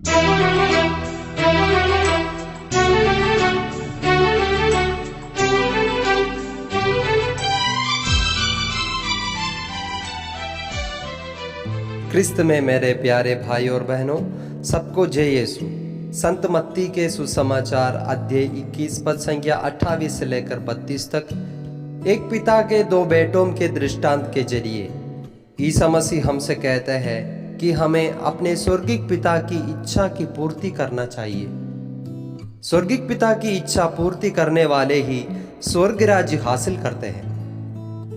क्रिस्त में मेरे प्यारे भाई और बहनों, सबको जय यीशु। संत मत्ती के सुसमाचार अध्याय 21 पद संख्या 28 से लेकर 32 तक एक पिता के दो बेटों के दृष्टांत के जरिए ईसा मसीह हमसे कहते हैं कि हमें अपने स्वर्गिक पिता की इच्छा की पूर्ति करना चाहिए। स्वर्गिक पिता की इच्छा पूर्ति करने वाले ही स्वर्ग राज्य हासिल करते हैं।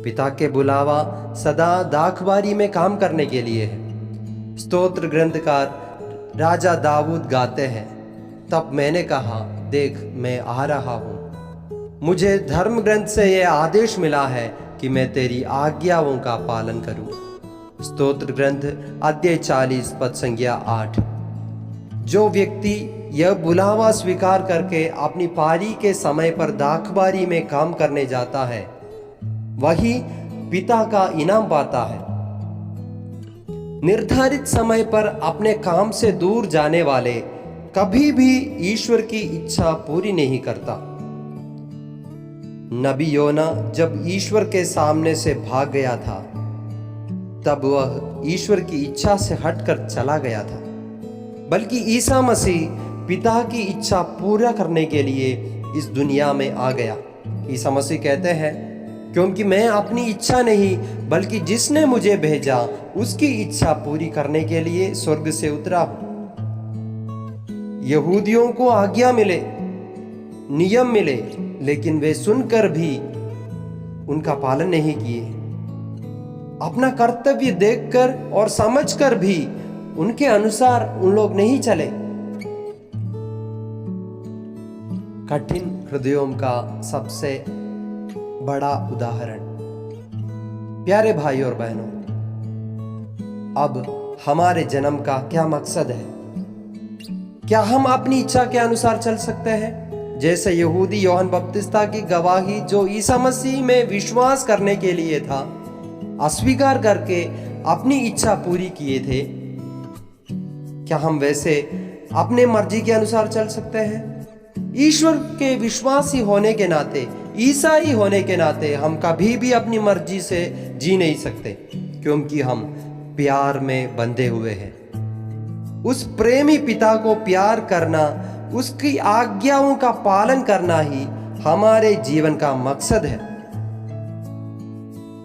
पिता के बुलावा सदा दाखबारी में काम करने के लिए है। स्तोत्र ग्रंथकार राजा दाऊद गाते हैं, तब मैंने कहा, देख मैं आ रहा हूँ। मुझे धर्म ग्रंथ से यह आदेश मिला है कि मैं तेरी आज्ञाओं का पालन करूं। स्तोत्र ग्रंथ अध्याय 40 पद संज्ञा 8। जो व्यक्ति यह बुलावा स्वीकार करके अपनी पारी के समय पर दाखबारी में काम करने जाता है, वही पिता का इनाम पाता है। निर्धारित समय पर अपने काम से दूर जाने वाले कभी भी ईश्वर की इच्छा पूरी नहीं करता। नबी योना जब ईश्वर के सामने से भाग गया था, तब वह ईश्वर की इच्छा से हटकर चला गया था, बल्कि ईसा मसीह पिता की इच्छा पूरा करने के लिए इस दुनिया में आ गया। ईसा मसीह कहते हैं, क्योंकि मैं अपनी इच्छा नहीं बल्कि जिसने मुझे भेजा उसकी इच्छा पूरी करने के लिए स्वर्ग से उतरा हूं। यहूदियों को आज्ञा मिले, नियम मिले, लेकिन वे सुनकर भी उनका पालन नहीं किए। अपना कर्तव्य देखकर और समझकर भी उनके अनुसार उन लोग नहीं चले। कठिन हृदयों का सबसे बड़ा उदाहरण। प्यारे भाई और बहनों, अब हमारे जन्म का क्या मकसद है? क्या हम अपनी इच्छा के अनुसार चल सकते हैं? जैसे यहूदी यूहन्ना बपतिस्ता की गवाही जो ईसा मसीह में विश्वास करने के लिए था, अस्वीकार करके अपनी इच्छा पूरी किए थे, क्या हम वैसे अपने मर्जी के अनुसार चल सकते हैं? ईश्वर के विश्वासी होने के नाते, ईसाई होने के नाते हम कभी भी अपनी मर्जी से जी नहीं सकते, क्योंकि हम प्यार में बंधे हुए हैं। उस प्रेमी पिता को प्यार करना, उसकी आज्ञाओं का पालन करना ही हमारे जीवन का मकसद है।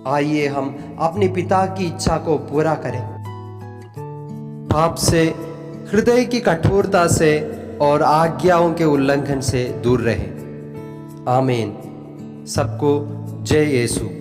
आइए हम अपने पिता की इच्छा को पूरा करें। आपसे हृदय की कठोरता से और आज्ञाओं के उल्लंघन से दूर रहें। आमीन। सबको जय यीशु।